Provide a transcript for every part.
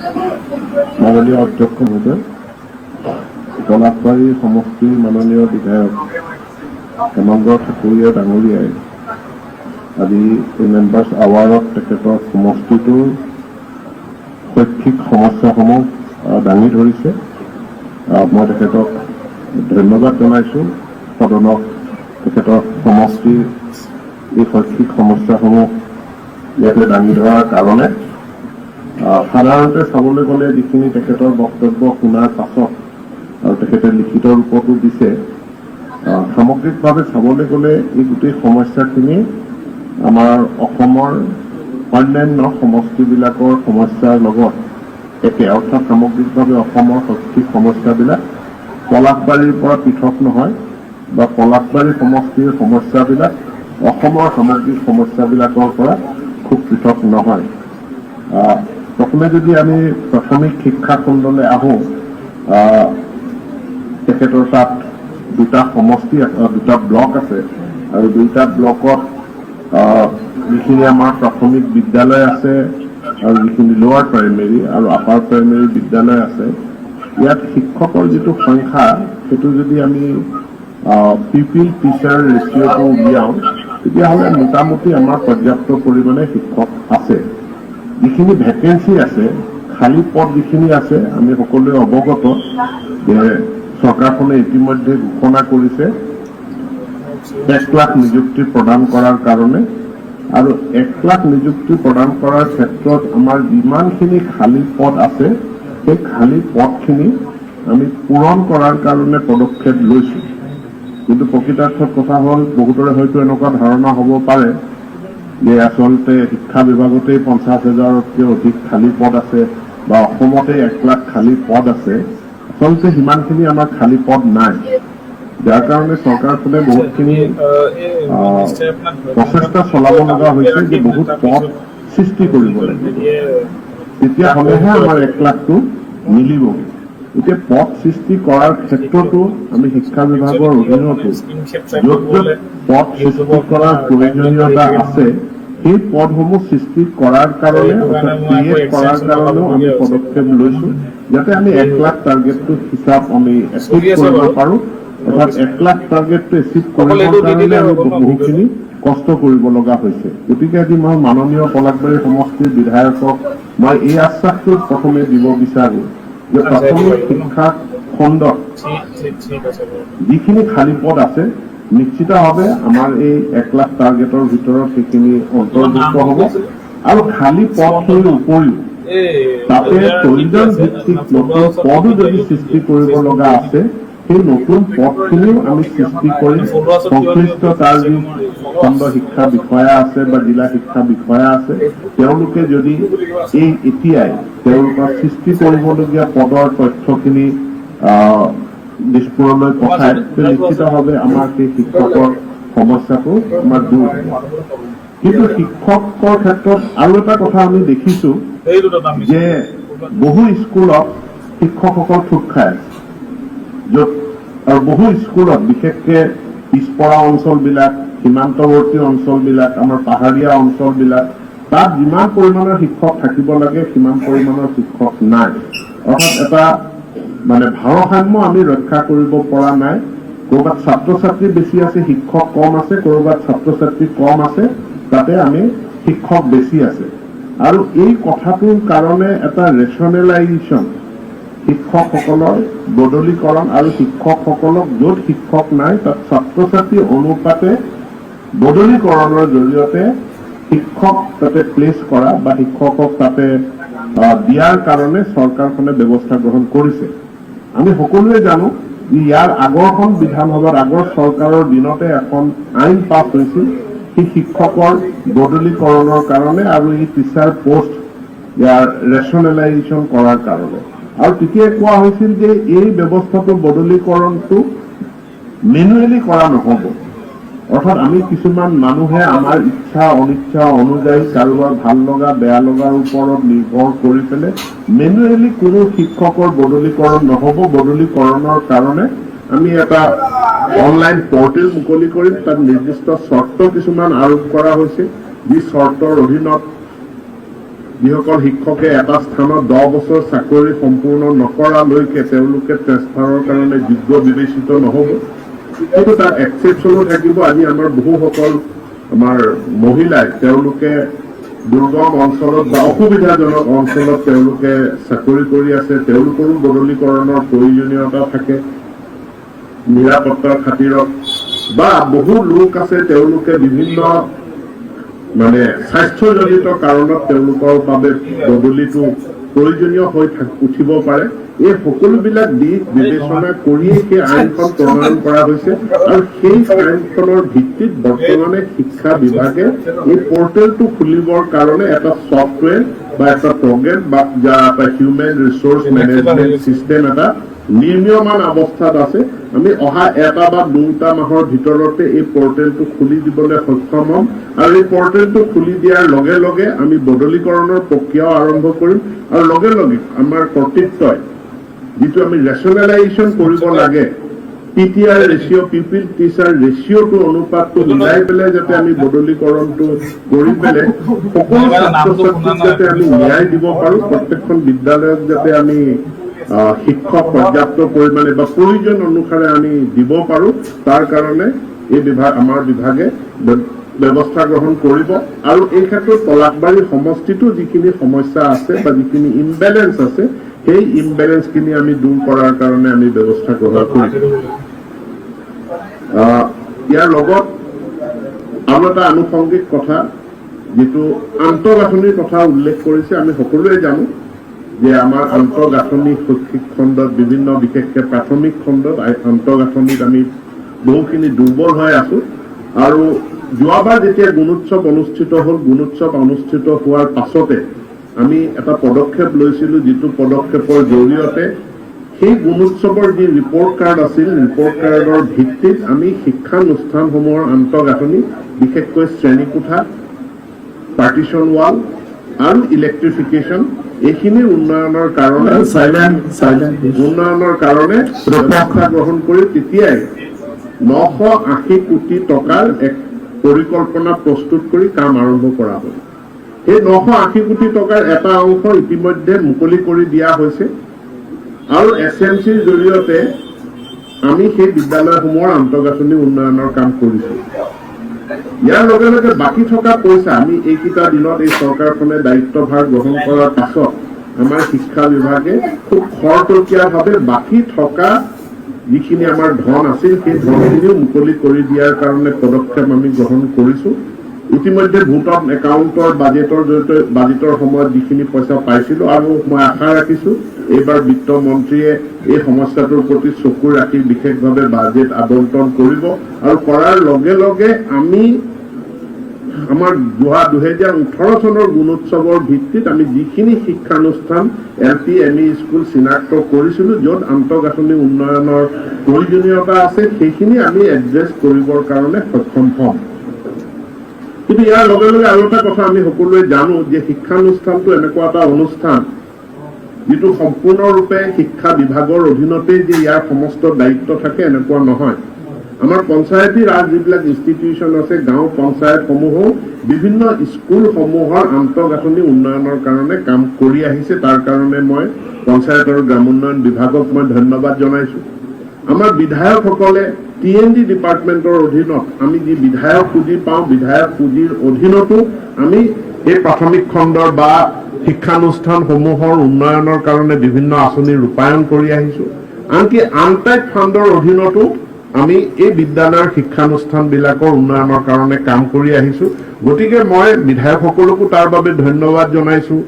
মাননীয় অধ্যক্ষ মহোদয়, পলাশবাৰী সমষ্টিৰ মাননীয় বিধায়ক হেমন্ত ঠাকুৰীয়া ডাঙৰীয়াই আজি এই মেম্বাৰ্ছ আৱাৰত তেখেতৰ সমষ্টিটোৰ শৈক্ষিক সমস্যাসমূহ দাঙি ধৰিছে। মই তেখেতক ধন্যবাদ জনাইছোঁ। সদনক তেখেতৰ সমষ্টিৰ এই শৈক্ষিক সমস্যাসমূহ ইয়াতে দাঙি ধৰাৰ কাৰণে সাধাৰণতে চাবলৈ গ'লে যিখিনি তেখেতৰ বক্তব্য শুনাৰ পাছত আৰু তেখেতে লিখিত ৰূপতো দিছে, সামগ্ৰিকভাৱে চাবলৈ গ'লে এই গোটেই সমস্যাখিনি আমাৰ অসমৰ অন্যান্য সমষ্টিবিলাকৰ সমস্যাৰ লগত একে, অৰ্থাৎ সামগ্ৰিকভাৱে অসমৰ শৈক্ষিক সমস্যাবিলাক পলাশবাৰীৰ পৰা পৃথক নহয় বা পলাশবাৰী সমষ্টিৰ সমস্যাবিলাক অসমৰ সামগ্ৰিক সমস্যাবিলাকৰ পৰা খুব পৃথক নহয়। প্ৰথমে যদি আমি প্ৰাথমিক শিক্ষা খণ্ডলৈ আহোঁ, তেখেতৰ তাত দুটা সমষ্টি দুটা ব্লক আছে আৰু দুইটা ব্লকত যিখিনি আমাৰ প্ৰাথমিক বিদ্যালয় আছে আৰু যিখিনি লোৱাৰ প্ৰাইমেৰী আৰু আপাৰ প্ৰাইমেৰী বিদ্যালয় আছে, ইয়াত শিক্ষকৰ যিটো সংখ্যা সেইটো যদি আমি পিপিল টিচাৰ ৰেচিঅ'টো উলিয়াওঁ তেতিয়াহ'লে মোটামুটি আমাৰ পৰ্যাপ্ত পৰিমাণে শিক্ষক আছে। যিখিনি ভেকেঞ্চি আছে, খালী পদ যিখিনি আছে, আমি সকলোৱে অৱগত যে চৰকাৰখনে ইতিমধ্যে ঘোষণা কৰিছে 1 লাখ নিযুক্তি প্ৰদান কৰাৰ কাৰণে, আৰু 1 লাখ নিযুক্তি প্ৰদান কৰাৰ ক্ষেত্ৰত আমাৰ যিমানখিনি খালী পদ আছে সেই খালী পদখিনি আমি পূৰণ কৰাৰ কাৰণে পদক্ষেপ লৈছোঁ। কিন্তু প্ৰকৃতাৰ্থত কথা হ'ল, বহুতৰে হয়তো এনেকুৱা ধাৰণা হ'ব পাৰে যে আচলতে শিক্ষা বিভাগতেই 50,000তকৈ অধিক খালী পদ আছে বা অসমতে 1 লাখ খালী পদ আছে। আচলতে সিমানখিনি আমাৰ খালী পদ নাই, যাৰ কাৰণে চৰকাৰখনে বহুতখিনি প্ৰচেষ্টা চলাব লগা হৈছে যে বহুত পদ সৃষ্টি কৰিব লাগিব, তেতিয়াহ'লেহে আমাৰ 1 লাখটো মিলিব। এতিয়া পদ সৃষ্টি কৰাৰ ক্ষেত্ৰতো আমি শিক্ষা বিভাগৰ অধীনতো য'ত য'ত পদ সৃষ্টি কৰাৰ প্ৰয়োজনীয়তা আছে সেই পদসমূহ সৃষ্টি কৰাৰ কাৰণে অৰ্থাৎ ক্ৰিয়েট কৰাৰ কাৰণেও আমি পদক্ষেপ লৈছোঁ, যাতে আমি 1 লাখ টাৰ্গেটটো হিচাপ আমি এচিভ কৰিব পাৰোঁ। অৰ্থাৎ 1 লাখ টাৰ্গেটটো এচিভ কৰিবৰ কাৰণে আমি বহুখিনি কষ্ট কৰিব লগা হৈছে। গতিকে আজি মই মাননীয় পলাশবাৰী সমষ্টিৰ বিধায়কক মই এই আশ্বাসটো প্ৰথমে দিব বিচাৰোঁ যে প্ৰাথমিক শিক্ষা খণ্ডত যিখিনি খালী পদ আছে নিশ্চিতভাৱে আমাৰ এই 1 লাখ টাৰ্গেটৰ ভিতৰত সেইখিনি অন্তৰ্ভুক্ত হ'ব, আৰু খালী পদখিনিৰ উপৰিও তাতে প্ৰয়োজন ভিত্তিক নতুন পদো যদি সৃষ্টি কৰিব লগা আছে সেই নতুন পদখিনিও আমি সৃষ্টি কৰি সংশ্লিষ্ট তাৰ যি খণ্ড শিক্ষা বিষয়া আছে বা জিলা শিক্ষা বিষয়া আছে তেওঁলোকে যদি এই এতিয়াই তেওঁলোকৰ সৃষ্টি কৰিবলগীয়া পদৰ তথ্যখিনি দিশপুৰলৈ পঠায়, নিশ্চিতভাৱে আমাৰ সেই শিক্ষকৰ সমস্যাটো আমাৰ দূৰ হ'ব। কিন্তু শিক্ষকৰ ক্ষেত্ৰত আৰু এটা কথা আমি দেখিছোঁ যে বহু স্কুলত শিক্ষকসকল থুপ খাই আছে, য'ত আৰু বহু স্কুলত বিশেষকৈ পিছপৰা অঞ্চলবিলাক, সীমান্তৱৰ্তী অঞ্চলবিলাক, আমাৰ পাহাৰীয়া অঞ্চলবিলাক, তাত যিমান পৰিমাণৰ শিক্ষক থাকিব লাগে সিমান পৰিমাণৰ শিক্ষক নাই। অৰ্থাৎ এটা ভাৰসাম্য আমি ৰক্ষা কৰিব পৰা নাই। ক'ৰবাত ছাত্ৰ ছাত্ৰী বেছি আছে, শিক্ষক কম আছে, ক'ৰবাত ছাত্ৰ ছাত্ৰী কম আছে, তাতে আমি শিক্ষক বেছি আছে। আৰু এই কথাটোৰ কাৰণে এটা ৰেচনেলাইজেশ্যন, শিক্ষকসকলৰ বদলীকৰণ আৰু শিক্ষকসকলক য'ত শিক্ষক নাই তাত ছাত্ৰ ছাত্ৰী অনুপাতে বদলীকৰণৰ জৰিয়তে শিক্ষক তাতে প্লেচ কৰা বা শিক্ষকক তাতে দিয়াৰ কাৰণে চৰকাৰখনে ব্যৱস্থা গ্ৰহণ কৰিছে। আমি সকলোৱে জানো যে ইয়াৰ আগৰখন বিধানসভাত আগৰ চৰকাৰৰ দিনতে এখন আইন পাছ হৈছিল সেই শিক্ষকৰ বদলীকৰণৰ কাৰণে আৰু এই টিচাৰ পোষ্ট ইয়াৰ ৰেচনেলাইজেশ্যন কৰাৰ কাৰণে। আৰু তেতিয়াই কোৱা হৈছিল যে এই ব্যৱস্থাটো বদলীকৰণটো মেনুৱেলি কৰা নহ'ব। অৰ্থাৎ আমি কিছুমান মানুহে আমাৰ ইচ্ছা অনিচ্ছা অনুযায়ী কাৰোবাৰ ভাল লগা বেয়া লগাৰ ওপৰত নিৰ্ভৰ কৰি পেলাই মেনুৱেলি কোনো শিক্ষকৰ বদলীকৰণ নহ'ব। বদলীকৰণৰ কাৰণে আমি এটা অনলাইন পৰ্টেল মুকলি কৰিম, তাত নিৰ্দিষ্ট চৰ্ত কিছুমান আৰোপ কৰা হৈছে, যি চৰ্তৰ অধীনত যিসকল শিক্ষকে এটা স্থানত 10 বছৰ চাকৰি সম্পূৰ্ণ নকৰালৈকে তেওঁলোকে ট্ৰেন্সফাৰৰ কাৰণে যোগ্য বিবেচিত নহ'ব। কিন্তু তাত এক্সেপশ্যনো থাকিব। আজি আমাৰ বহুসকল আমাৰ মহিলাই তেওঁলোকে দুৰ্গম অঞ্চলত বা অসুবিধাজনক অঞ্চলত তেওঁলোকে চাকৰি কৰি আছে, তেওঁলোকৰো বদলীকৰণৰ প্ৰয়োজনীয়তা থাকে নিৰাপত্তাৰ খাতিৰত, বা বহু লোক আছে তেওঁলোকে বিভিন্ন মানে স্বাস্থ্যজনিত কাৰণত তেওঁলোকৰ বাবে বদলিটো প্ৰয়োজনীয় হৈ উঠিব পাৰে। এই সকলোবিলাক দিশ বিবেচনা কৰিয়ে সেই আইনখন প্ৰণয়ন কৰা হৈছে আৰু সেই আইনখনৰ ভিত্তিত বৰ্তমানে শিক্ষা বিভাগে এই পৰ্টেলটো খুলিবৰ কাৰণে এটা ছফ্টৱেৰ বা এটা প্ৰগ্ৰেম বা এটা হিউমেন ৰিচোৰ্চ মেনেজমেণ্ট চিষ্টেম এটা নিৰ্মীয়মান অৱস্থাত আছে। আমি অহা 1 বা 2টা মাহৰ ভিতৰতে এই পৰ্টেলটো খুলি দিবলৈ সক্ষম হ'ম আৰু এই পৰ্টেলটো খুলি দিয়াৰ লগে লগে আমি বদলীকৰণৰ প্ৰক্ৰিয়াও আৰম্ভ কৰিম আৰু লগে লগে আমাৰ কৰ্তৃত্বই যিটো আমি ৰেচনেলাইজেশ্যন কৰিব লাগে, PTR ৰেচিঅ' পিপিল টিচাৰ ৰেচিঅ'টো অনুপাতটো মিলাই পেলাই যাতে আমি বদলীকৰণটো কৰি পেলাই সকলো ছাত্ৰ ছাত্ৰীক যাতে আমি ন্যায় দিব পাৰোঁ, প্ৰত্যেকখন বিদ্যালয়ক যাতে আমি শিক্ষক পৰ্যাপ্ত পৰিমাণে বা প্ৰয়োজন অনুসাৰে আমি দিব পাৰোঁ, তাৰ কাৰণে এই বিভাগ আমাৰ বিভাগে ব্যৱস্থা গ্ৰহণ কৰিব। আৰু এই ক্ষেত্ৰত পলাশবাৰী সমষ্টিটো যিখিনি সমস্যা আছে বা যিখিনি ইমবেলেঞ্চ আছে সেই ইমবেলেঞ্চখিনি আমি দূৰ কৰাৰ কাৰণে আমি ব্যৱস্থা গ্ৰহণ কৰিম। ইয়াৰ লগত আৰু এটা আনুষংগিক কথা, যিটো আন্তঃগাঁথনিৰ কথা উল্লেখ কৰিছে। আমি সকলোৱে জানো যে আমাৰ আন্তঃগাঁথনি শৈক্ষিক খণ্ডত বিভিন্ন বিশেষকৈ প্ৰাথমিক খণ্ডত আন্তঃগাঁথনিত আমি বহুখিনি দুৰ্বল হৈ আছো। আৰু যোৱাবাৰ যেতিয়া গুণোৎসৱ অনুষ্ঠিত হ'ল, গুণোৎসৱ অনুষ্ঠিত হোৱাৰ পাছতে আমি এটা পদক্ষেপ লৈছিলোঁ, যিটো পদক্ষেপৰ জৰিয়তে সেই গুণোৎসৱৰ যি ৰিপৰ্ট কাৰ্ড আছিল, ৰিপৰ্ট কাৰ্ডৰ ভিত্তিত আমি শিক্ষানুষ্ঠানসমূহৰ আন্তঃগাঁথনি বিশেষকৈ শ্ৰেণীকোঠা, পাৰ্টিশ্যন ৱাল আৰু ইলেক্ট্ৰিফিকেশ্যন এইখিনিৰ উন্নয়নৰ কাৰণে ব্যৱস্থা গ্ৰহণ কৰি তেতিয়াই 980 কোটি টকাৰ এক পৰিকল্পনা প্ৰস্তুত কৰি কাম আৰম্ভ কৰা হ'ল। সেই 980 কোটি টকাৰ এটা অংশ ইতিমধ্যে মুকলি কৰি দিয়া হৈছে আৰু SMCৰ জৰিয়তে আমি সেই বিদ্যালয়সমূহৰ আন্তঃগাঁথনি উন্নয়নৰ কাম কৰিছোঁ। ইয়াৰ লগে লগে বাকী থকা পইচা আমি এইকেইটা দিনত এই চৰকাৰখনে দায়িত্বভাৰ গ্ৰহণ কৰাৰ পাছত আমাৰ শিক্ষা বিভাগে খুব খৰতকীয়াভাৱে বাকী থকা যিখিনি আমাৰ ধন আছিল সেই ধনখিনিও মুকলি কৰি দিয়াৰ কাৰণে পদক্ষেপ আমি গ্ৰহণ কৰিছোঁ। ইতিমধ্যে ভোটন একাউণ্টৰ বাজেটৰ সময়ত যিখিনি পইচা পাইছিলোঁ আৰু মই আশা ৰাখিছোঁ এইবাৰ বিত্তমন্ত্ৰীয়ে এই সমস্যাটোৰ প্ৰতি চকু ৰাখি বিশেষভাৱে বাজেট আবণ্টন কৰিব আৰু কৰাৰ লগে লগে আমি আমাৰ 2018 চনৰ গুণোৎসৱৰ ভিত্তিত আমি যিখিনি শিক্ষানুষ্ঠান LP ME স্কুল চিনাক্ত কৰিছিলোঁ য'ত আন্তঃগাঁথনি উন্নয়নৰ প্ৰয়োজনীয়তা আছে সেইখিনি আমি এড্ৰেছ কৰিবৰ কাৰণে সক্ষম হ'ম। কিন্তু ইয়াৰ লগে লগে আৰু এটা কথা আমি সকলোৱে জানো যে শিক্ষানুষ্ঠানটো এনেকুৱা এটা অনুষ্ঠান যিটো সম্পূৰ্ণৰূপে শিক্ষা বিভাগৰ অধীনতেই যে ইয়াৰ সমস্ত দায়িত্ব থাকে এনেকুৱা নহয়। আমাৰ পঞ্চায়তী ৰাজ যিবিলাক ইনষ্টিটিউশ্যন আছে, গাঁও পঞ্চায়তসমূহো বিভিন্ন স্কুলসমূহৰ আন্তঃগাঁথনি উন্নয়নৰ কাৰণে কাম কৰি আহিছে। তাৰ কাৰণে মই পঞ্চায়ত আৰু গ্ৰামোন্নয়ন বিভাগক মই ধন্যবাদ জনাইছোঁ। আমাৰ বিধায়কসকলে TND ডিপাৰ্টমেণ্টৰ অধীনত আমি যি বিধায়ক পুঁজি পাওঁ, বিধায়ক পুঁজিৰ অধীনতো আমি এই প্ৰাথমিক খণ্ডৰ বা শিক্ষানুষ্ঠানসমূহৰ উন্নয়নৰ কাৰণে বিভিন্ন আঁচনি ৰূপায়ণ কৰি আহিছোঁ। আনকি আনটাইড ফাণ্ডৰ অধীনতো আমি এই বিদ্যালয়ৰ শিক্ষানুষ্ঠানবিলাকৰ উন্নয়নৰ কাৰণে কাম কৰি আহিছোঁ। গতিকে মই বিধায়কসকলকো তাৰ বাবে ধন্যবাদ জনাইছোঁ।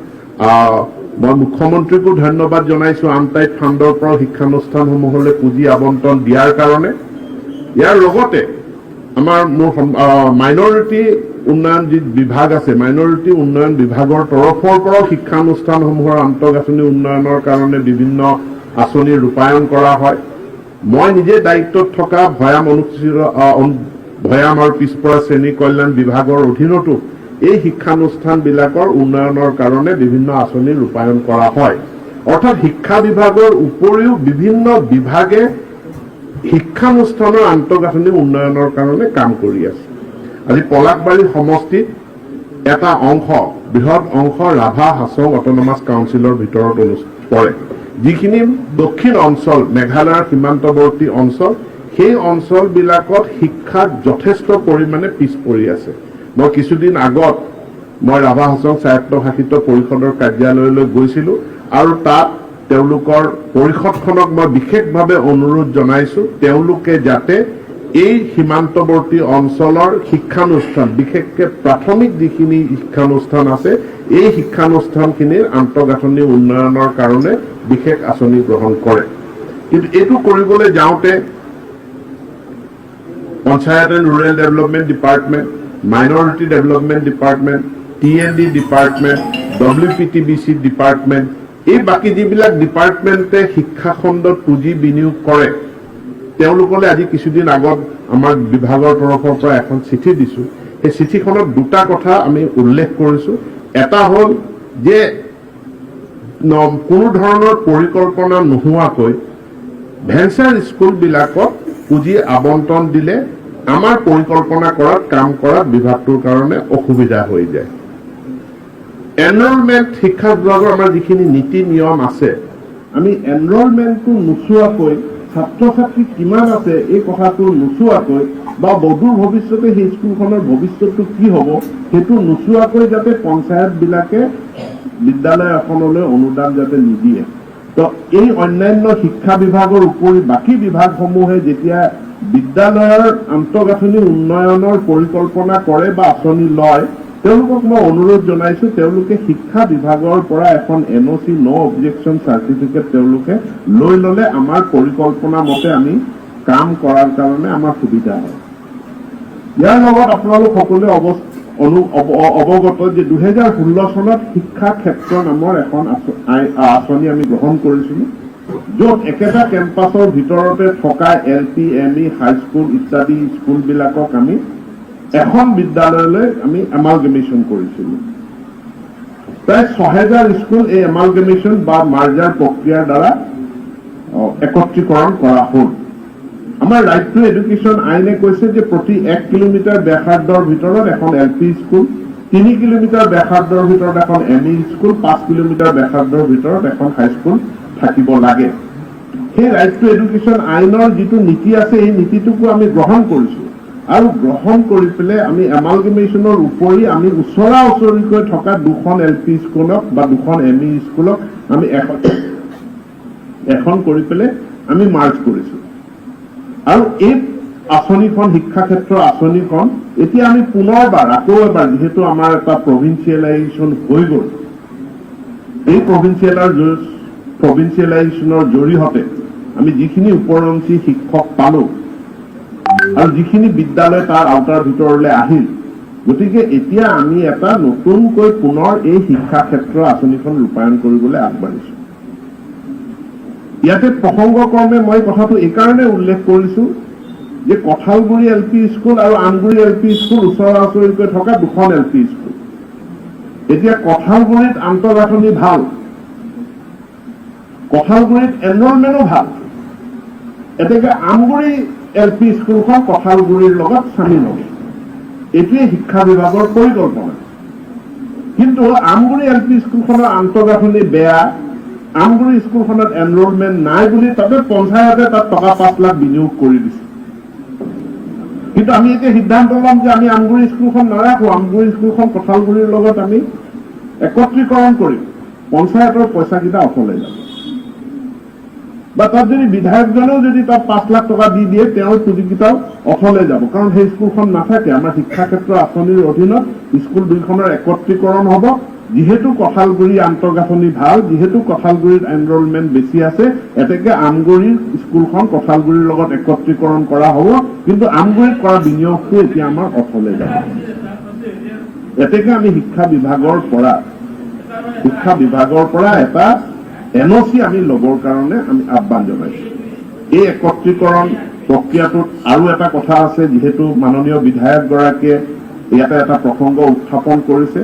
মই মুখ্যমন্ত্ৰীকো ধন্যবাদ জনাইছোঁ আনটাইড ফাণ্ডৰ পৰা শিক্ষানুষ্ঠানসমূহলৈ পুঁজি আবণ্টন দিয়াৰ কাৰণে। ইয়াৰ লগতে আমাৰ মাইনৰিটি উন্নয়ন যি বিভাগ আছে, মাইনৰিটি উন্নয়ন বিভাগৰ তৰফৰ পৰাও শিক্ষানুষ্ঠানসমূহৰ আন্তঃগাঁথনি উন্নয়নৰ কাৰণে বিভিন্ন আঁচনি ৰূপায়ণ কৰা হয়। মই নিজে দায়িত্বত থকা ভৈয়াম আৰু পিছপৰা শ্ৰেণী কল্যাণ বিভাগৰ অধীনতো এই শিক্ষানুষ্ঠানবিলাকৰ উন্নয়নৰ কাৰণে বিভিন্ন আঁচনি ৰূপায়ণ কৰা হয়। অৰ্থাৎ শিক্ষা বিভাগৰ উপৰিও বিভিন্ন বিভাগে শিক্ষানুষ্ঠানৰ আন্তঃগাঁথনি উন্নয়নৰ কাৰণে কাম কৰি আছে। আজি পলাশবাৰী সমষ্টিত এটা অংশ বৃহৎ অংশ ৰাভা হাছং অট'নমাছ কাউন্সিলৰ ভিতৰত পৰে যিখিনি দক্ষিণ অঞ্চল মেঘালয়ৰ সীমান্তৱৰ্তী অঞ্চল সেই অঞ্চলবিলাকত শিক্ষাত যথেষ্ট পৰিমাণে পিছ পৰি আছে মই কিছুদিন আগত মই ৰাভা হাছং স্বায়ত্তশাসিত পৰিষদৰ কাৰ্যালয়লৈ গৈছিলোঁ আৰু তাত তেওঁলোকৰ পৰিষদখনক মই বিশেষভাৱে অনুৰোধ জনাইছোঁ তেওঁলোকে যাতে এই সীমান্তৱৰ্তী অঞ্চলৰ শিক্ষানুষ্ঠান বিশেষকৈ প্ৰাথমিক যিখিনি শিক্ষানুষ্ঠান আছে এই শিক্ষানুষ্ঠানখিনিৰ আন্তঃগাঁথনি উন্নয়নৰ কাৰণে বিশেষ আঁচনি গ্ৰহণ কৰে কিন্তু এইটো কৰিবলৈ যাওঁতে panchayat and rural development department minority development department TND department WPTBC department এই বাকী যিবিলাক ডিপাৰ্টমেণ্টে শিক্ষা খণ্ডত পুঁজি বিনিয়োগ কৰে তেওঁলোকলৈ আজি কিছুদিন আগত আমাৰ বিভাগৰ তৰফৰ পৰা এখন চিঠি দিছোঁ সেই চিঠিখনত দুটা কথা আমি উল্লেখ কৰিছোঁ এটা হ'ল যে কোনো ধৰণৰ পৰিকল্পনা নোহোৱাকৈ ভেঞ্চাৰ স্কুলবিলাকত পুঁজি আবণ্টন দিলে আমাৰ পৰিকল্পনা কৰাত কাম কৰাত বিভাগটোৰ কাৰণে অসুবিধা হৈ যায় এনৰলমেণ্ট শিক্ষা বিভাগৰ আমাৰ যিখিনি নীতি নিয়ম আছে আমি এনৰলমেণ্টটো নোচোৱাকৈ ছাত্ৰ ছাত্ৰী কিমান আছে এই কথাটো নোচোৱাকৈ বা বধুৰ ভৱিষ্যতে সেই স্কুলখনৰ ভৱিষ্যতটো কি হ'ব সেইটো নোচোৱাকৈ যাতে পঞ্চায়তবিলাকে বিদ্যালয় এখনলৈ অনুদান যাতে নিদিয়ে তো এই অন্যান্য শিক্ষা বিভাগৰ উপৰি বাকী বিভাগসমূহে যেতিয়া বিদ্যালয়ৰ আন্তঃগাঁথনি উন্নয়নৰ পৰিকল্পনা কৰে বা আঁচনি লয় তেওঁলোকক মই অনুৰোধ জনাইছোঁ তেওঁলোকে শিক্ষা বিভাগৰ পৰা এখন NOC নো অবজেকশ্যন চাৰ্টিফিকেট তেওঁলোকে লৈ ল'লে আমাৰ পৰিকল্পনা মতে আমি কাম কৰাৰ কাৰণে আমাৰ সুবিধা হয় ইয়াৰ লগত আপোনালোক সকলোৱে অৱগত যে 2016 চনত শিক্ষা ক্ষেত্ৰ নামৰ এখন আঁচনি আমি গ্ৰহণ কৰিছিলোঁ য'ত একেটা কেম্পাছৰ ভিতৰতে থকা LP ME হাইস্কুল ইত্যাদি স্কুলবিলাকক আমি এখন বিদ্যালয়লৈ আমি এমালগেমেশ্যন কৰিছিলোঁ প্ৰায় 6000 স্কুল এই এমালগেমেশ্যন বা মাৰ্জাৰ প্ৰক্ৰিয়াৰ দ্বাৰা একত্ৰীকৰণ কৰা হ'ল আমাৰ ৰাইট টু এডুকেশ্যন আইনে কৈছে যে প্ৰতি 1 কিলোমিটাৰ ব্যাসাৰ্ধৰ ভিতৰত এখন LP স্কুল 3 কিলোমিটাৰ ব্যাসাৰ্ধৰ ভিতৰত এখন ME স্কুল 5 কিলোমিটাৰ ব্যাসাৰ্ধৰ ভিতৰত এখন হাইস্কুল থাকিব লাগে সেই ৰাইট টু এডুকেশ্যন আইনৰ যিটো নীতি আছে এই নীতিটোকো আমি গ্ৰহণ কৰিছোঁ আৰু গ্ৰহণ কৰি পেলাই আমি এমালগেমেশ্যনৰ উপৰি আমি ওচৰা ওচৰিকৈ থকা দুখন LP স্কুলক বা দুখন ME স্কুলক আমি এখন কৰি পেলাই আমি মাৰ্জ কৰিছোঁ আৰু এই আঁচনিখন শিক্ষা ক্ষেত্ৰৰ আঁচনিখন এতিয়া আমি পুনৰবাৰ আকৌ এবাৰ যিহেতু আমাৰ এটা প্ৰভিন্সিয়েলাইজেশ্যন হৈ গ'ল এই প্ৰভিন্সিয়েলাইজেশ্যনৰ জৰিয়তে আমি যিখিনি উপৰঞ্চি শিক্ষক পালোঁ আৰু যিখিনি বিদ্যালয় তাৰ আওতাৰ ভিতৰলৈ আহিল গতিকে এতিয়া আমি এটা নতুনকৈ পুনৰ এই শিক্ষা ক্ষেত্ৰৰ আঁচনিখন ৰূপায়ণ কৰিবলৈ আগবাঢ়িছোঁ ইয়াতে প্ৰসংগক্ৰমে মই কথাটো এইকাৰণে উল্লেখ কৰিছোঁ যে কঠালগুৰি LP স্কুল আৰু আমগুৰি LP স্কুল ওচৰা ওচৰিকৈ থকা দুখন LP স্কুল এতিয়া কঠালগুৰিত আন্তঃগাঁথনি ভাল কঠালগুৰিত এনৰলমেণ্টো ভাল এতেকে আমগুৰি LP স্কুলখন কঠালগুৰিৰ লগত চামিল হ'ব এইটোৱে শিক্ষা বিভাগৰ পৰিকল্পনা কিন্তু আমগুৰি LP স্কুলখনৰ আন্তঃগাঁথনি বেয়া আমগুৰি স্কুলখনত এনৰলমেণ্ট নাই বুলি তাতে পঞ্চায়তে তাত টকা 5 লাখ বিনিয়োগ কৰি দিছে কিন্তু আমি এতিয়া সিদ্ধান্ত ল'ম যে আমি আমগুৰি স্কুলখন নাৰাখোঁ আমগুৰি স্কুলখন কঠালগুৰিৰ লগত আমি একত্ৰীকৰণ কৰিম পঞ্চায়তৰ পইচাকেইটা অথলে যাব বা তাত যদি বিধায়কজনেও যদি তাত 5 লাখ টকা দি দিয়ে তেওঁৰ পুঁজিকেইটাও অথলে যাব কাৰণ সেই স্কুলখন নাথাকে আমাৰ শিক্ষা ক্ষেত্ৰ আঁচনিৰ অধীনত স্কুল দুইখনৰ একত্ৰীকৰণ হ'ব যিহেতু কঠালগুৰি আন্তঃগাঁথনি ভাল যিহেতু কঠালগুৰিত এনৰলমেণ্ট বেছি আছে এতেকে আমগুৰিৰ স্কুলখন কঠালগুৰিৰ লগত একত্ৰীকৰণ কৰা হ'ব কিন্তু আমগুৰিত কৰা বিনিয়োগটো এতিয়া আমাৰ অথলে যাব এতেকে আমি শিক্ষা বিভাগৰ পৰা এটা NOC আমি ল'বৰ কাৰণে আমি আহ্বান জনাইছোঁ এই একত্ৰীকৰণ প্ৰক্ৰিয়াটোত আৰু এটা কথা আছে যিহেতু মাননীয় বিধায়কগৰাকীয়ে ইয়াতে এটা প্ৰসংগ উত্থাপন কৰিছে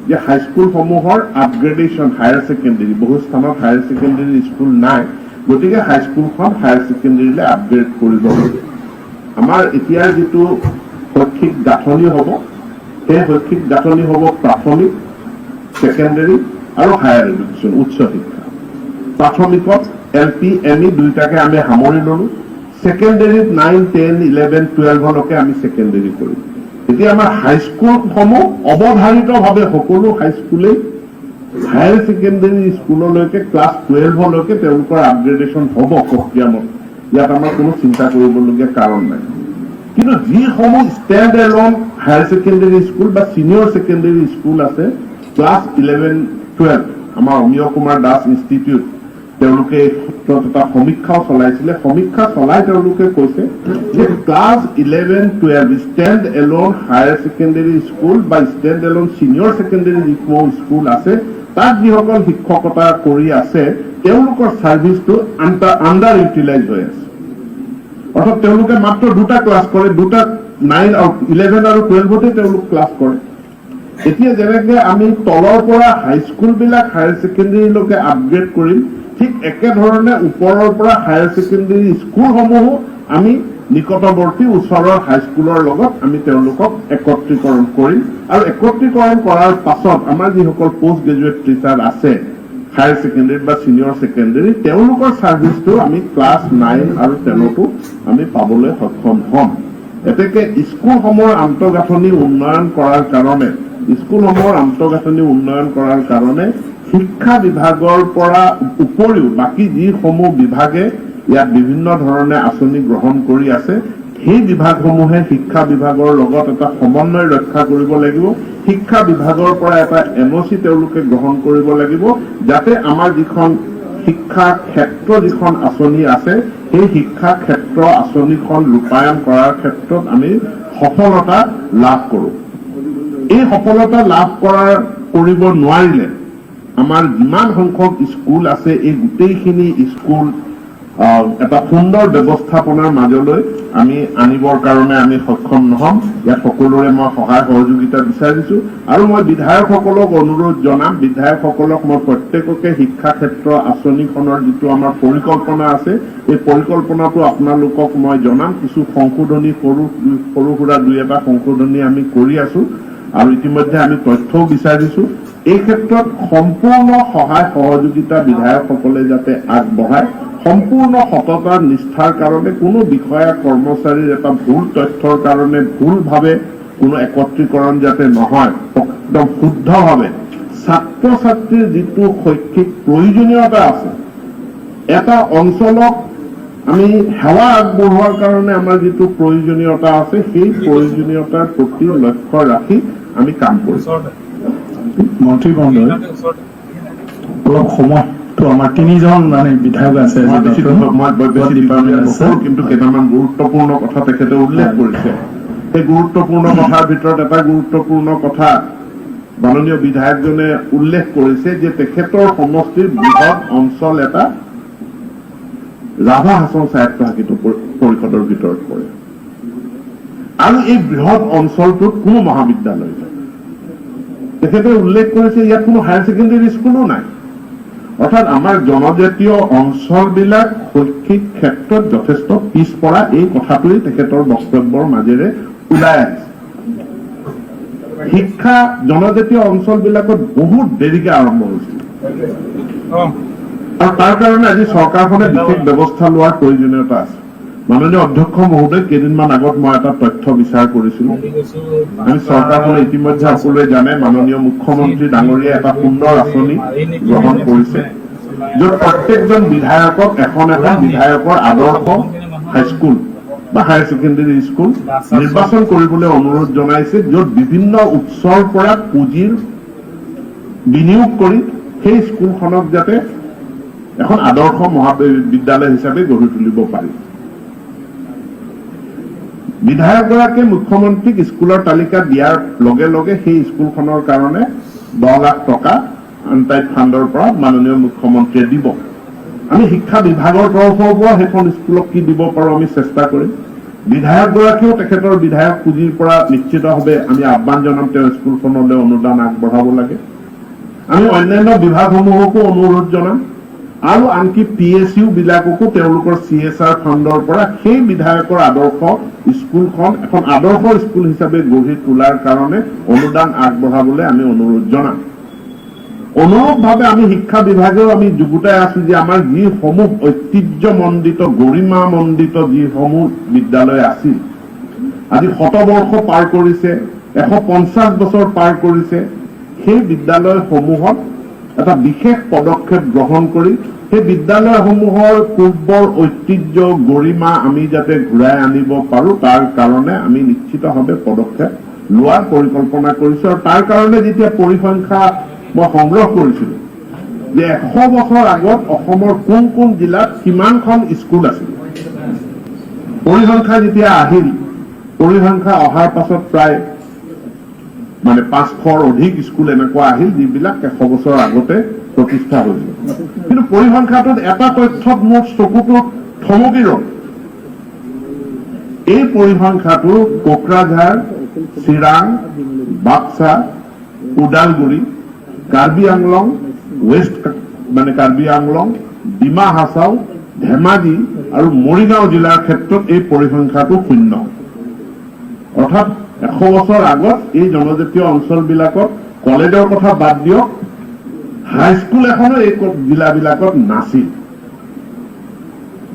যে হাইস্কুলসমূহৰ আপগ্ৰেডেশ্যন হায়াৰ ছেকেণ্ডেৰী বহু স্থানত হায়াৰ ছেকেণ্ডেৰী স্কুল নাই গতিকে হাইস্কুলখন হায়াৰ ছেকেণ্ডেৰীলৈ আপগ্ৰেড কৰিব লাগিব আমাৰ এতিয়াৰ যিটো শৈক্ষিক গাঁথনি হ'ব সেই শৈক্ষিক গাঁথনি হ'ব প্ৰাথমিক, ছেকেণ্ডেৰী আৰু হায়াৰ এডুকেশ্যন, উচ্চ শিক্ষা। প্ৰাথমিকত LP, ME দুইটাকে আমি সামৰি ল'লো। ছেকেণ্ডেৰীত 9, 10, 11, 12লৈকে আমি ছেকেণ্ডেৰী কৰিম। এতিয়া আমাৰ হাইস্কুলসমূহ অৱধাৰিতভাৱে সকলো হাইস্কুলেই হায়াৰ ছেকেণ্ডেৰী স্কুললৈকে ক্লাছ 12লৈকে তেওঁলোকৰ আপগ্ৰেডেশ্যন হ'ব প্ৰক্ৰিয়ামতে। ইয়াত আমাৰ কোনো চিন্তা কৰিবলগীয়া কাৰণ নাই। কিন্তু যিসমূহ stand Elon higher secondary school বা ছিনিয়ৰ ছেকেণ্ডেৰী স্কুল আছে, ক্লাছ 11, 12, আমাৰ অমিয় কুমাৰ দাস ইনষ্টিটিউট তেওঁলোকে এই ক্ষেত্ৰত এটা সমীক্ষাও চলাইছিলে। সমীক্ষা চলাই তেওঁলোকে কৈছে যে class 11, 12 stand Elon higher secondary school বা ষ্টেণ্ড এলন ছিনিয়ৰ ছেকেণ্ডেৰী যিসমূহ স্কুল আছে, তাত যিসকল শিক্ষকতা কৰি আছে তেওঁলোকৰ ছাৰ্ভিচটো আণ্ডাৰ ইউটিলাইজ হৈ আছে। অৰ্থাৎ তেওঁলোকে মাত্ৰ দুটা ক্লাছ কৰে, 9 আৰু 11 আৰু 12তে তেওঁলোক ক্লাছ কৰে। এতিয়া যেনেকে আমি তলৰ পৰা হাইস্কুলবিলাক হায়াৰ ছেকেণ্ডেৰীলৈকে আপগ্ৰেড কৰিম, ঠিক একেধৰণে ওপৰৰ পৰা হায়াৰ ছেকেণ্ডেৰী স্কুলসমূহো আমি নিকটৱৰ্তী ওচৰৰ হাইস্কুলৰ লগত আমি তেওঁলোকক একত্ৰীকৰণ কৰিম। আৰু একত্ৰীকৰণ কৰাৰ পাছত আমাৰ যিসকল পোষ্ট গ্ৰেজুৱেট টিচাৰ আছে হায়াৰ ছেকেণ্ডেৰী বা ছিনিয়ৰ ছেকেণ্ডেৰী, তেওঁলোকৰ ছাৰ্ভিচটো আমি ক্লাছ 9 আৰু 10তো আমি পাবলৈ সক্ষম হ'ম। এতেকে স্কুলসমূহৰ আন্তঃগাঁথনি উন্নয়ন কৰাৰ কাৰণে শিক্ষা বিভাগৰ পৰা উপৰিও বাকী যিসমূহ বিভাগে ইয়াত বিভিন্ন ধৰণে আঁচনি গ্ৰহণ কৰি আছে, সেই বিভাগসমূহে শিক্ষা বিভাগৰ লগত এটা সমন্বয় ৰক্ষা কৰিব লাগিব। শিক্ষা বিভাগৰ পৰা এটা NOC তেওঁলোকে গ্ৰহণ কৰিব লাগিব, যাতে আমাৰ যিখন শিক্ষা ক্ষেত্ৰ যিখন আঁচনি আছে, সেই শিক্ষা ক্ষেত্ৰ আঁচনিখন ৰূপায়ণ কৰাৰ ক্ষেত্ৰত আমি সফলতা লাভ কৰোঁ। এই সফলতা লাভ কৰিব নোৱাৰিলে আমাৰ যিমান সংখ্যক স্কুল আছে, এই গোটেইখিনি স্কুল এটা সুন্দৰ ব্যৱস্থাপনাৰ মাজলৈ আমি আনিবৰ কাৰণে আমি সক্ষম নহম। ইয়াত সকলোৰে মই সহায় সহযোগিতা বিচাৰিছো আৰু মই বিধায়কসকলক অনুৰোধ জনাম, বিধায়কসকলক মই প্ৰত্যেককে শিক্ষা ক্ষেত্ৰ আঁচনিখনৰ যিটো আমাৰ পৰিকল্পনা আছে, এই পৰিকল্পনাটো আপোনালোকক মই জনাম। কিছু সংশোধনী সৰু সুৰা 2-এটা সংশোধনী আমি কৰি আছো আৰু ইতিমধ্যে আমি তথ্যও বিচাৰিছো। এই ক্ষেত্ৰত সম্পূৰ্ণ সহায় সহযোগিতা বিধায়কসকলে যাতে আগবঢ়ায়, সম্পূৰ্ণ সততা নিষ্ঠাৰ কাৰণে কোনো বিষয়া কৰ্মচাৰীৰ এটা ভুল তথ্যৰ কাৰণে ভুলভাৱে কোনো একত্ৰীকৰণ যাতে নহয়, একদম শুদ্ধভাৱে ছাত্ৰ ছাত্ৰীৰ যিটো শৈক্ষিক প্ৰয়োজনীয়তা আছে, এটা অঞ্চলক আমি সেৱা আগবঢ়োৱাৰ কাৰণে আমাৰ যিটো প্ৰয়োজনীয়তা আছে, সেই প্ৰয়োজনীয়তাৰ প্ৰতি লক্ষ্য ৰাখি আমি কাম কৰিম। মন্ত্ৰী মহোদয়, অলপ সময়টো আমাৰ 3জন বিধায়ক আছে, কিন্তু কেইটামান গুৰুত্বপূৰ্ণ কথা তেখেতে উল্লেখ কৰিছে। সেই গুৰুত্বপূৰ্ণ কথাৰ ভিতৰত এটা গুৰুত্বপূৰ্ণ কথা মাননীয় বিধায়কজনে উল্লেখ কৰিছে যে তেখেতৰ সমষ্টিৰ বৃহৎ অঞ্চল এটা ৰাভা হাছন স্বায়ত্তশাসিত পৰিষদৰ ভিতৰত পৰে আৰু এই বৃহৎ অঞ্চলটোত কোনো মহাবিদ্যালয় নাই। তেখেতে উল্লেখ কৰিছে ইয়াত কোনো হায়াৰ ছেকেণ্ডেৰী স্কুলো নাই। অৰ্থাৎ আমাৰ জনজাতীয় অঞ্চলবিলাক শৈক্ষিক ক্ষেত্ৰত যথেষ্ট পিছপৰা, এই কথাটোৱেই তেখেতৰ বক্তব্যৰ মাজেৰে ওলাই আহিছে। শিক্ষা জনজাতীয় অঞ্চলবিলাকত বহুত দেৰিকে আৰম্ভ হৈছিল আৰু তাৰ কাৰণে আজি চৰকাৰখনে বিশেষ ব্যৱস্থা লোৱাৰ প্ৰয়োজনীয়তা আছে। মাননীয় অধ্যক্ষ মহোদয়, কেইদিনমান আগত মই এটা তথ্য বিচাৰ কৰিছিলো। আমি চৰকাৰখনে ইতিমধ্যে সকলোৱে জানে, মাননীয় মুখ্যমন্ত্ৰী ডাঙৰীয়াই এটা সুন্দৰ আঁচনি গ্ৰহণ কৰিছে, য'ত প্ৰত্যেকজন বিধায়কক এখন বিধায়কৰ আদৰ্শ হাইস্কুল বা হায়াৰ ছেকেণ্ডেৰী স্কুল নিৰ্বাচন কৰিবলৈ অনুৰোধ জনাইছে, য'ত বিভিন্ন উৎসৰ পৰা পুঁজিৰ বিনিয়োগ কৰি সেই স্কুলখনক যাতে এখন আদৰ্শ মহাবিদ্যালয় হিচাপে গঢ়ি তুলিব পাৰি। বিধায়কগৰাকীয়ে মুখ্যমন্ত্ৰীক স্কুলৰ তালিকা দিয়াৰ লগে লগে সেই স্কুলখনৰ কাৰণে 10 লাখ টকা আনটাইড ফাণ্ডৰ পৰা মাননীয় মুখ্যমন্ত্ৰীয়ে দিব। আমি শিক্ষা বিভাগৰ তৰফৰ পৰা সেইখন স্কুলক কি দিব পাৰোঁ আমি চেষ্টা কৰিম। বিধায়কগৰাকীয়েও তেখেতৰ বিধায়ক পুঁজিৰ পৰা নিশ্চিতভাৱে আমি আহ্বান জনাম তেওঁ স্কুলখনলৈ অনুদান আগবঢ়াব লাগে। আমি অন্যান্য বিভাগসমূহকো অনুৰোধ জনাম আৰু আনকি PSU বিলাককো তেওঁলোকৰ CSR ফাণ্ডৰ পৰা সেই বিধায়কৰ আদৰ্শ স্কুলখন এখন আদৰ্শ স্কুল হিচাপে গঢ়ি তোলাৰ কাৰণে অনুদান আগবঢ়াবলৈ আমি অনুৰোধ জনাম। অনুৰূপভাৱে আমি শিক্ষা বিভাগেও আমি যুগুতাই আছো যে আমাৰ যিসমূহ ঐতিহ্যমণ্ডিত গৰিমামণ্ডিত যিসমূহ বিদ্যালয় আছিল, আজি 100 বৰ্ষ পাৰ কৰিছে, 150 বছৰ পাৰ কৰিছে, সেই বিদ্যালয়সমূহত এটা বিশেষ পদক্ষেপ গ্ৰহণ কৰি সেই বিদ্যালয়সমূহৰ পূৰ্বৰ ঐতিহ্য গৰিমা আমি যাতে ঘূৰাই আনিব পাৰো তাৰ কাৰণে আমি নিশ্চিতভাৱে পদক্ষেপ লোৱাৰ পৰিকল্পনা কৰিছো। আৰু তাৰ কাৰণে যেতিয়া পৰিসংখ্যা মই সংগ্ৰহ কৰিছিলো যে 100 বছৰ আগত অসমৰ কোন কোন জিলাত কিমানখন স্কুল আছিল, পৰিসংখ্যা যেতিয়া আহিল, পৰিসংখ্যা অহাৰ পাছত প্ৰায় 500ৰ অধিক স্কুল এনেকুৱা আহিল যিবিলাক 100 বছৰ আগতে প্ৰতিষ্ঠা হৈছিল। কিন্তু পৰিসংখ্যাটোত এটা তথ্যত মোৰ চকুটো থমকি ৰল। এই পৰিসংখ্যাটো কোকৰাঝাৰ, চিৰাং, বাক্সা, ওদালগুৰি, কাৰ্বি আংলং, কাৰ্বি আংলং, ডিমা হাছাও, ধেমাজি আৰু মৰিগাঁও জিলাৰ ক্ষেত্ৰত এই পৰিসংখ্যাটো শূন্য। অৰ্থাৎ 100 বছৰ আগত এই জনজাতীয় অঞ্চলবিলাকত কলেজৰ কথা বাদ দিয়ক, হাইস্কুল এখনো এই জিলাবিলাকত নাছিল।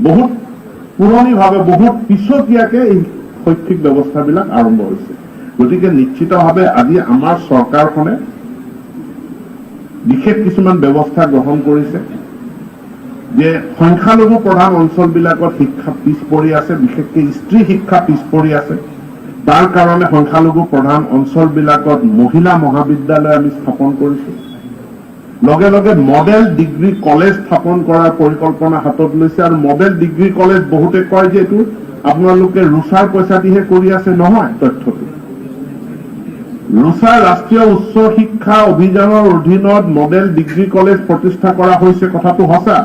বহুত পুৰণিভাৱে বহুত পিছতীয়াকে এই শৈক্ষিক ব্যৱস্থাবিলাক আৰম্ভ হৈছে। গতিকে নিশ্চিতভাৱে আজি আমাৰ চৰকাৰখনে বিশেষ কিছুমান ব্যৱস্থা গ্ৰহণ কৰিছে যে সংখ্যালঘু প্ৰধান অঞ্চলবিলাকত শিক্ষা পিছ পৰি আছে, বিশেষকৈ স্ত্ৰী শিক্ষা পিছ পৰি আছে। তাৰ কাৰণে সংখ্যালঘু প্ৰধান অঞ্চলবিলাকত মহিলা মহাবিদ্যালয় আমি স্থাপন কৰিছো। লগে লগে মডেল ডিগ্ৰী কলেজ স্থাপন কৰাৰ পৰিকল্পনা হাতত লৈছে। আৰু মডেল ডিগ্ৰী কলেজ বহুতে কয় যে এইটো আপোনালোকে ৰুচাৰ পইচা দিহে কৰি আছে, নহয় তথ্যটো। ৰুচাৰ ৰাষ্ট্ৰীয় উচ্চ শিক্ষা অভিযানৰ অধীনত মডেল ডিগ্ৰী কলেজ প্ৰতিষ্ঠা কৰা হৈছে, কথাটো সঁচা।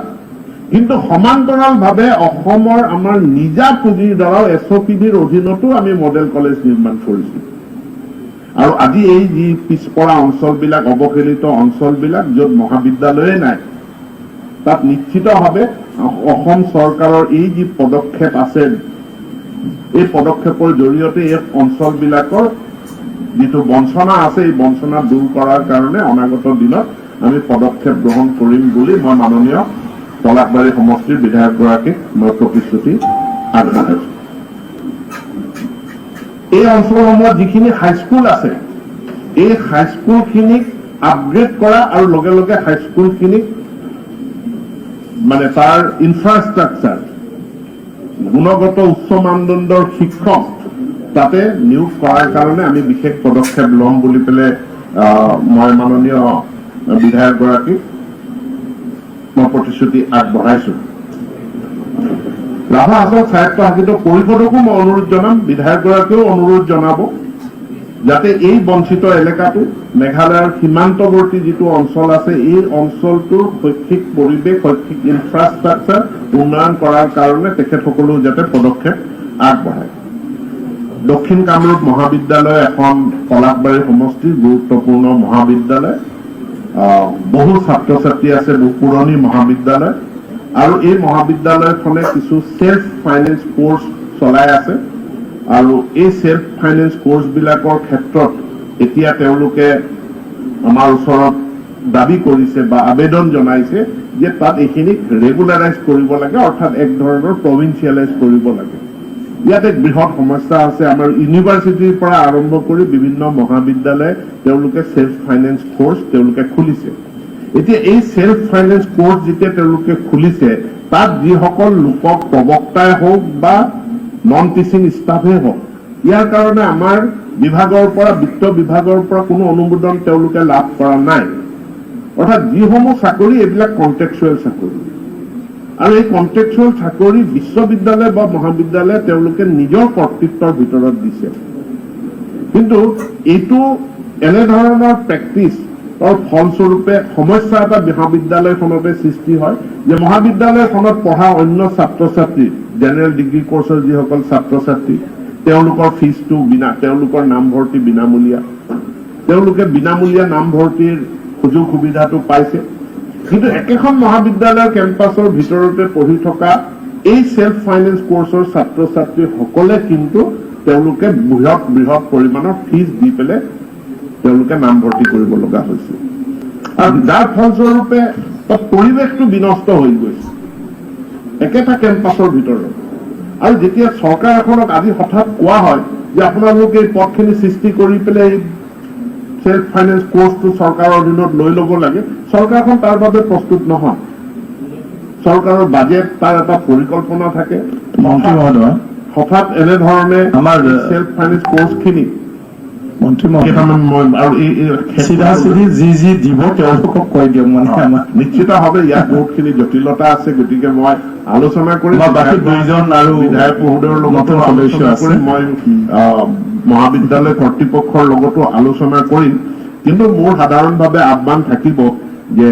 কিন্তু সমান্তৰালভাৱে অসমৰ আমাৰ নিজা পুঁজিৰ দ্বাৰাও SOPDৰ অধীনতো আমি মডেল কলেজ নিৰ্মাণ কৰিছো। আৰু আজি এই যি পিছপৰা অঞ্চলবিলাক, অৱহেলিত অঞ্চলবিলাক য'ত মহাবিদ্যালয়ে নাই, তাত নিশ্চিতভাৱে অসম চৰকাৰৰ এই যি পদক্ষেপ আছে, এই পদক্ষেপৰ জৰিয়তে এই অঞ্চলবিলাকৰ যিটো বঞ্চনা আছে, এই বঞ্চনা দূৰ কৰাৰ কাৰণে অনাগত দিনত আমি পদক্ষেপ গ্ৰহণ কৰিম বুলি মই মাননীয় পলাশবাৰী সমষ্টিৰ বিধায়কগৰাকীক মই প্ৰতিশ্ৰুতি আগবঢ়াইছো। এই অঞ্চলসমূহত যিখিনি হাইস্কুল আছে, এই হাইস্কুলখিনিক আপগ্ৰেড কৰা আৰু লগে লগে হাইস্কুলখিনিক তাৰ ইনফ্ৰাষ্ট্ৰাকচাৰ, গুণগত উচ্চ মানদণ্ডৰ শিক্ষক তাতে নিয়োগ কৰাৰ কাৰণে আমি বিশেষ পদক্ষেপ ল'ম বুলি পেলাই মই মাননীয় বিধায়কগৰাকীক মই প্ৰতিশ্ৰুতি আগবঢ়াইছো। ৰাভা হাজং স্বায়ত্তশাসিত পৰিষদকো মই অনুৰোধ জনাম, বিধায়কগৰাকীয়েও অনুৰোধ জনাব যাতে এই বঞ্চিত এলেকাটো, মেঘালয়ৰ সীমান্তৱৰ্তী যিটো অঞ্চল আছে, এই অঞ্চলটোৰ শৈক্ষিক পৰিৱেশ, শৈক্ষিক ইনফ্ৰাষ্ট্ৰাকচাৰ উন্নয়ন কৰাৰ কাৰণে তেখেতসকলেও যাতে পদক্ষেপ আগবঢ়ায়। দক্ষিণ কামৰূপ মহাবিদ্যালয় এখন পলাশবাৰী সমষ্টিৰ গুৰুত্বপূৰ্ণ মহাবিদ্যালয়। বহু ছাত্ৰ ছাত্ৰী আছে, বহু পুৰণি মহাবিদ্যালয়। আৰু এই মহাবিদ্যালয়খনে কিছু সেল্ফ ফাইনেন্স কোৰ্চ চলাই আছে। আৰু এই সেল্ফ ফাইনেন্স কোৰ্চবিলাকৰ ক্ষেত্ৰত এতিয়া তেওঁলোকে আমাৰ ওচৰত দাবী কৰিছে বা আবেদন জনাইছে যে তাত এইখিনিক ৰেগুলাৰাইজ কৰিব লাগে, অৰ্থাৎ এক ধৰণৰ প্ৰভিন্সিয়েলাইজ কৰিব লাগে। ইয়াত এক বৃহৎ সমস্যা আছে। আমাৰ ইউনিভাৰ্চিটিৰ পৰা আৰম্ভ কৰি বিভিন্ন মহাবিদ্যালয়ে তেওঁলোকে সেল্ফ ফাইনেন্স কোৰ্চ তেওঁলোকে খুলিছে। এতিয়া এই সেল্ফ ফাইনেন্স কোৰ্চ যেতিয়া তেওঁলোকে খুলিছে, তাত যিসকল লোকক প্ৰবক্তাই হওক বা নন টিচিং ষ্টাফে হওক, ইয়াৰ কাৰণে আমাৰ বিভাগৰ পৰা, বিত্ত বিভাগৰ পৰা কোনো অনুমোদন তেওঁলোকে লাভ কৰা নাই। অৰ্থাৎ যিসমূহ চাকৰি, এইবিলাক কন্ট্ৰেকচুৱেল চাকৰি। আৰু এই কন্ট্ৰেকচুৱেল চাকৰি বিশ্ববিদ্যালয় বা মহাবিদ্যালয়ে তেওঁলোকে নিজৰ কৰ্তৃত্বৰ ভিতৰত দিছে। কিন্তু এইটো এনেধৰণৰ প্ৰেক্টিছ ফলস্বৰূপে সমস্যা এটা মহাবিদ্যালয়খনতে সৃষ্টি হয় যে মহাবিদ্যালয়খনত পঢ়া অন্য ছাত্ৰ ছাত্ৰী, জেনেৰেল ডিগ্ৰী কোৰ্চৰ যিসকল ছাত্ৰ ছাত্ৰী, তেওঁলোকৰ ফিজটো তেওঁলোকৰ নামভৰ্তি বিনামূলীয়া। তেওঁলোকে বিনামূলীয়া নামভৰ্তিৰ সুযোগ সুবিধাটো পাইছে। কিন্তু একেখন মহাবিদ্যালয়ৰ কেম্পাছৰ ভিতৰতে পঢ়ি থকা এই সেলফ ফাইনেন্স কোৰ্সৰ ছাত্ৰ ছাত্ৰীসকলে কিন্তু তেওঁলোকে বৃহৎ পৰিমাণৰ ফিজ দি পেলাই তেওঁলোকে নামভৰ্তি কৰিব লগা হৈছে আৰু যাৰ ফলস্বৰূপে পৰিৱেশটো বিনষ্ট হৈ গৈছে একেটা কেম্পাছৰ ভিতৰত আৰু যেতিয়া চৰকাৰ এখনক আজি হঠাৎ কোৱা হয় যে আপোনালোকে এই পদখিনি সৃষ্টি কৰি পেলাই সেলফ ফাইনেন্স কোৰ্সটো চৰকাৰৰ অধীনত লৈ ল'ব লাগে চৰকাৰখন তাৰ বাবে প্ৰস্তুত নহয় চৰকাৰৰ বাজেট তাৰ এটা পৰিকল্পনা থাকে মন্ত্ৰী মহোদয় হঠাৎ এনেধৰণে আমাৰ সেলফ ফাইনেন্স কোৰ্সখিনি মন্ত্ৰী মহোদয় কেইটামান আৰু চিধা চিধি যি দিব তেওঁলোকক কৈ দিয়ক মানে আমাৰ নিশ্চিতভাৱে ইয়াত বহুতখিনি জটিলতা আছে গতিকে মই আলোচনা কৰি বাকী দুইজন আৰু বিধায়ক মহোদয়ৰ লগতো সদস্য আলোচনা আছে কৰি মই মহাবিদ্যালয় কৰ্তৃপক্ষৰ লগতো আলোচনা কৰিম কিন্তু মোৰ সাধাৰণভাৱে আহ্বান থাকিব যে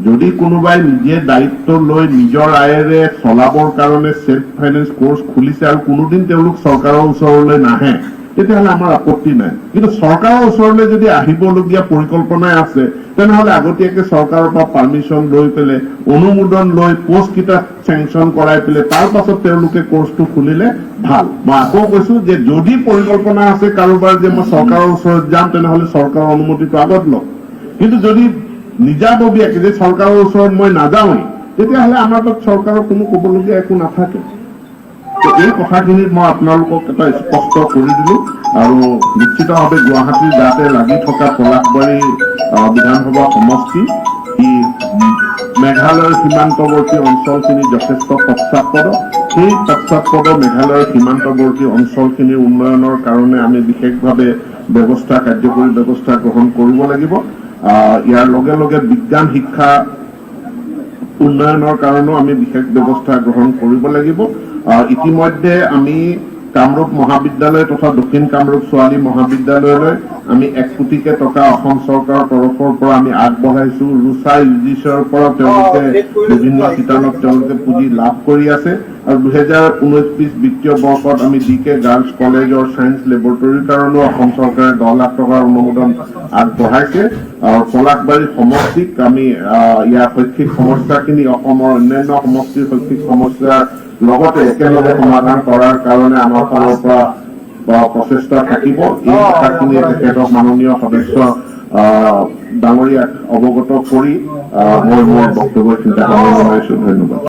যদি কোনোবাই নিজে দায়িত্ব লৈ নিজৰ আয়েৰে চলাবৰ কাৰণে সেলফ ফাইনেন্স কোৰ্স খুলিছে আৰু কোনোদিন তেওঁলোক চৰকাৰৰ ওচৰলৈ নাহে তেতিয়াহ'লে আমাৰ আপত্তি নাই কিন্তু চৰকাৰৰ ওচৰলৈ যদি আহিবলগীয়া পৰিকল্পনাই আছে তেনেহ'লে আগতীয়াকৈ চৰকাৰৰ পৰা পাৰ্মিশ্যন লৈ পেলাই অনুমোদন লৈ পোষ্টকেইটা চেংচন কৰাই পেলাই তাৰ পাছত তেওঁলোকে কোৰ্সটো খুলিলে ভাল মই আকৌ কৈছো যে যদি পৰিকল্পনা আছে কাৰোবাৰ যে মই চৰকাৰৰ ওচৰত যাম তেনেহ'লে চৰকাৰৰ অনুমতিটো আগত লওক কিন্তু যদি নিজাববীয়াকে যে চৰকাৰৰ ওচৰত মই নাযাওঁৱেই তেতিয়াহ'লে আমাৰ তাত চৰকাৰৰ কোনো ক'বলগীয়া একো নাথাকে এই কথাখিনিত মই আপোনালোকক এটা স্পষ্ট কৰি দিলো আৰু নিশ্চিতভাৱে গুৱাহাটীৰ গাতে লাগি থকা পলাশবাৰী বিধানসভা সমষ্টি ই মেঘালয়ৰ সীমান্তৱৰ্তী অঞ্চলখিনি যথেষ্ট পশ্চাৎপদ সেই পশ্চাৎপদ মেঘালয়ৰ সীমান্তৱৰ্তী অঞ্চলখিনিৰ উন্নয়নৰ কাৰণে আমি বিশেষভাৱে কাৰ্যকৰী ব্যৱস্থা গ্ৰহণ কৰিব লাগিব ইয়াৰ লগে লগে বিজ্ঞান শিক্ষা উন্নয়নৰ কাৰণেও আমি বিশেষ ব্যৱস্থা গ্ৰহণ কৰিব লাগিব ইতিমধ্যে আমি কামৰূপ মহাবিদ্যালয় তথা দক্ষিণ কামৰূপ ছোৱালী মহাবিদ্যালয়লৈ আমি 1 কোটিকে টকা অসম চৰকাৰৰ তৰফৰ পৰা আমি আগবঢ়াইছো ৰুচা ইউজিচৰ পৰা তেওঁলোকে বিভিন্ন শিতানত তেওঁলোকে পুঁজি লাভ কৰি আছে আৰু 2019-20 বিত্তীয় বৰ্ষত আমি ডিকে গাৰ্লছ কলেজৰ ছায়েন্স লেবৰেটৰীৰ কাৰণেও অসম চৰকাৰে 10 লাখ টকাৰ অনুমোদন আগবঢ়াইছে আৰু পলাশবাৰী সমষ্টিক আমি ইয়াৰ শৈক্ষিক সমস্যাখিনি অসমৰ অন্যান্য সমষ্টিৰ শৈক্ষিক সমস্যাৰ লগতে একেলগে সমাধান কৰাৰ কাৰণে আমাৰ ফালৰ পৰা প্ৰচেষ্টা থাকিব এই কথাখিনি তেখেতক মাননীয় সদস্য ডাঙৰীয়াক অৱগত কৰি মই মোৰ বক্তব্য চিন্তা কৰিব জনাইছো ধন্যবাদ